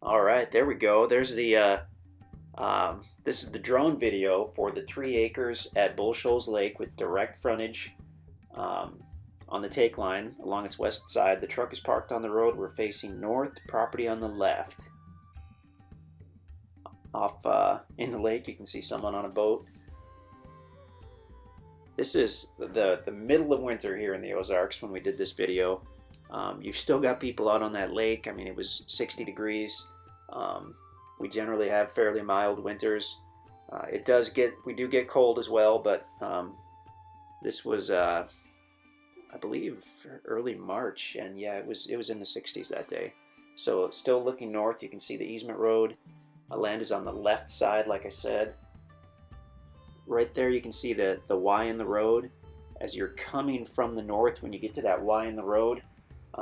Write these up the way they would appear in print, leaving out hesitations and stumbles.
All right, there we go. There's the this is the drone video for the 3 acres at Shoals Lake with direct frontage um, on the take line along its west side. The truck is parked on the road. We're facing north, property on the left. Off in the lake, you can see someone on a boat. This is the middle of winter here in the Ozarks when we did this video. You've still got people out on that lake. I mean, it was 60 degrees. Um, we generally have fairly mild winters. We do get cold as well, but this was, I believe, early March, and yeah, it was in the 60s that day. So still looking north, you can see the easement road. Land is on the left side, like I said. Right there, you can see the Y in the road. As you're coming from the north, when you get to that Y in the road,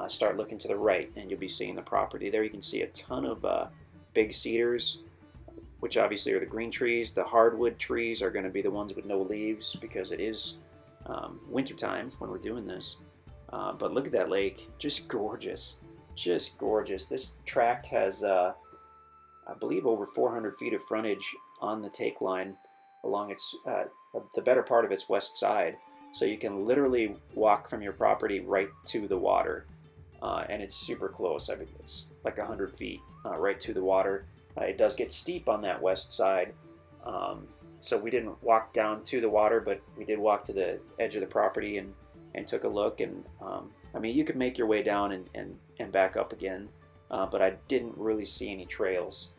start looking to the right, and you'll be seeing the property. There you can see a ton of big cedars, which obviously are the green trees. The hardwood trees are going to be the ones with no leaves because it is wintertime when we're doing this. But look at that lake, just gorgeous, just gorgeous. This tract has, I believe, over 400 feet of frontage on the take line along its the better part of its west side. So you can literally walk from your property right to the water, and it's super close. I mean, it's like 100 feet right to the water. It does get steep on that west side, so we didn't walk down to the water, but we did walk to the edge of the property and took a look. And I mean, you could make your way down and back up again, but I didn't really see any trails.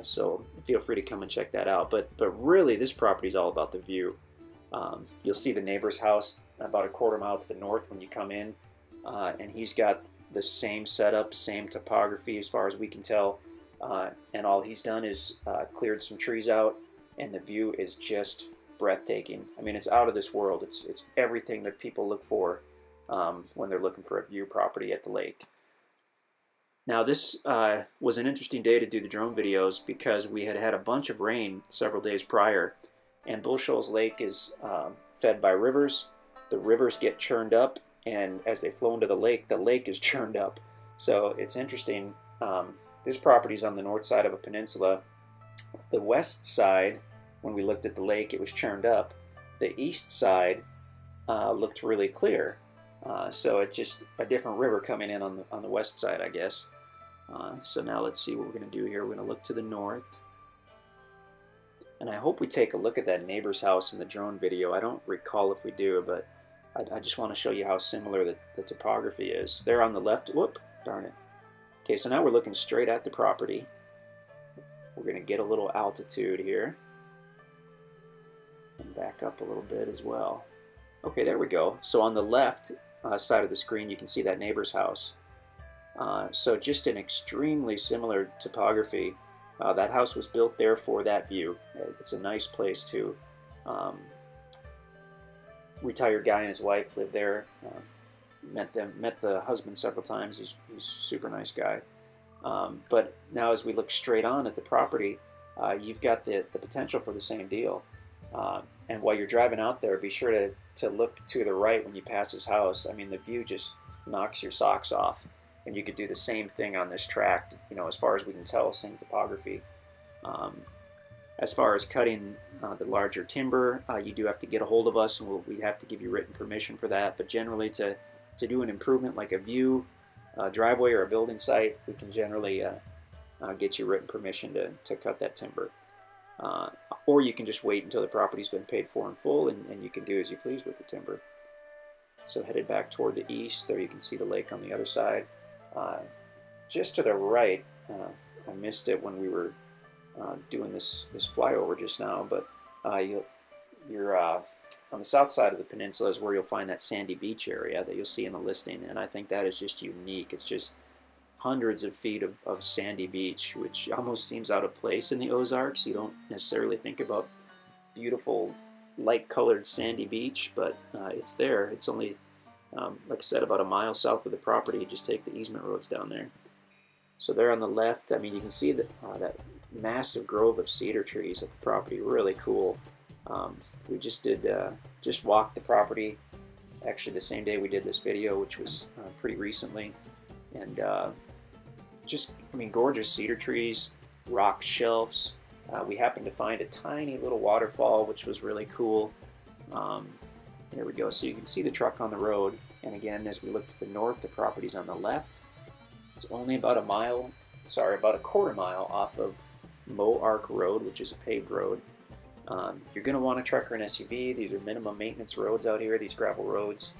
So feel free to come and check that out. But really, this property is all about the view. You'll see the neighbor's house about a quarter mile to the north when you come in, and he's got the same setup, same topography as far as we can tell, and all he's done is cleared some trees out, and the view is just breathtaking. I mean, it's out of this world. It's everything that people look for when they're looking for a view property at the lake. Now this was an interesting day to do the drone videos because we had had a bunch of rain several days prior, and Shoals Lake is fed by rivers. The rivers get churned up, and as they flow into the lake is churned up. So it's interesting. This property is on the north side of a peninsula. The west side, when we looked at the lake, it was churned up. The east side looked really clear. So it's just a different river coming in on the west side, I guess. So now let's see what we're going to do here. We're going to look to the north. And I hope we take a look at that neighbor's house in the drone video. I don't recall if we do, but I just want to show you how similar the topography is. There on the left, whoop, darn it. Okay, so now we're looking straight at the property. We're going to get a little altitude here. And back up a little bit as well. Okay, there we go. So on the left side of the screen, you can see that neighbor's house. So just an extremely similar topography. That house was built there for that view. It's a nice place too. Retired guy and his wife lived there. Met the husband several times. He's a super nice guy. But now as we look straight on at the property, you've got the potential for the same deal. And while you're driving out there, be sure to look to the right when you pass his house. I mean, the view just knocks your socks off. And you could do the same thing on this tract, you know, as far as we can tell, same topography. As far as cutting the larger timber, you do have to get a hold of us, and we'd have to give you written permission for that. But generally, to do an improvement like a view, driveway, or a building site, we can generally get you written permission to cut that timber. Or you can just wait until the property's been paid for in full, and you can do as you please with the timber. So headed back toward the east, there you can see the lake on the other side. Just to the right, I missed it when we were doing this flyover just now, but you're on the south side of the peninsula is where you'll find that sandy beach area that you'll see in the listing, and I think that is just unique. It's just hundreds of feet of sandy beach, which almost seems out of place in the Ozarks. You don't necessarily think about beautiful light-colored sandy beach, but it's there. It's only, like I said, about a mile south of the property. You just take the easement roads down there. So there on the left, I mean, you can see that massive grove of cedar trees at the property. Really cool. We just walked the property, actually the same day we did this video, which was pretty recently, and just I mean, gorgeous cedar trees, rock shelves. We happened to find a tiny little waterfall, which was really cool. Um, there we go. So you can see the truck on the road. And again, as we look to the north, the property's on the left. It's only about about a quarter mile off of Moe Ark Road, which is a paved road. You're going to want a truck or an SUV. These are minimum maintenance roads out here, these gravel roads.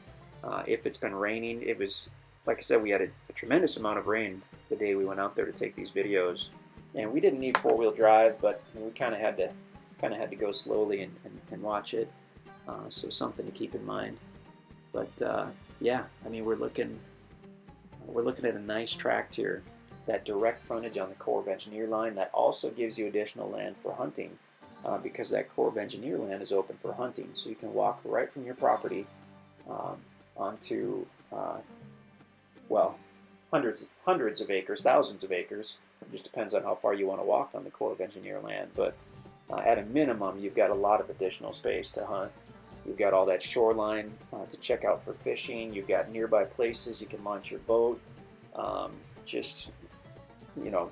If it's been raining, it was, like I said, we had a tremendous amount of rain the day we went out there to take these videos. And we didn't need four-wheel drive, but we kind of had to go slowly and watch it. So something to keep in mind. But yeah, I mean, we're looking at a nice tract here. That direct frontage on the Corps of Engineer line, that also gives you additional land for hunting, because that Corps of Engineer land is open for hunting. So you can walk right from your property onto, well, hundreds of acres, thousands of acres. It just depends on how far you want to walk on the Corps of Engineer land. But at a minimum, you've got a lot of additional space to hunt. You've got all that shoreline to check out for fishing. You've got nearby places you can launch your boat. Just, you know,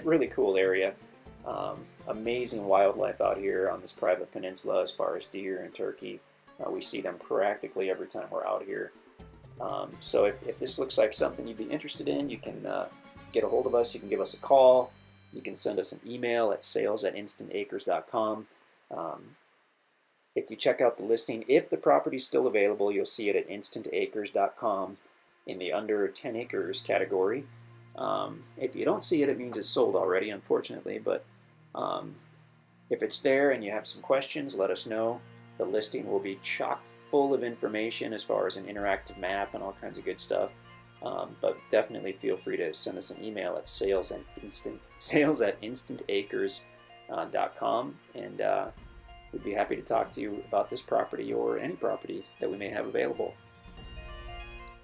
really cool area. Amazing wildlife out here on this private peninsula as far as deer and turkey. We see them practically every time we're out here. So if this looks like something you'd be interested in, you can get a hold of us. You can give us a call. You can send us an email at sales@instantacres.com. If you check out the listing, if the property is still available, you'll see it at InstantAcres.com in the under 10 acres category. If you don't see it, it means it's sold already, unfortunately. But if it's there and you have some questions, let us know. The listing will be chock full of information as far as an interactive map and all kinds of good stuff. But definitely feel free to send us an email at sales@instantacres.com, and we'd be happy to talk to you about this property or any property that we may have available.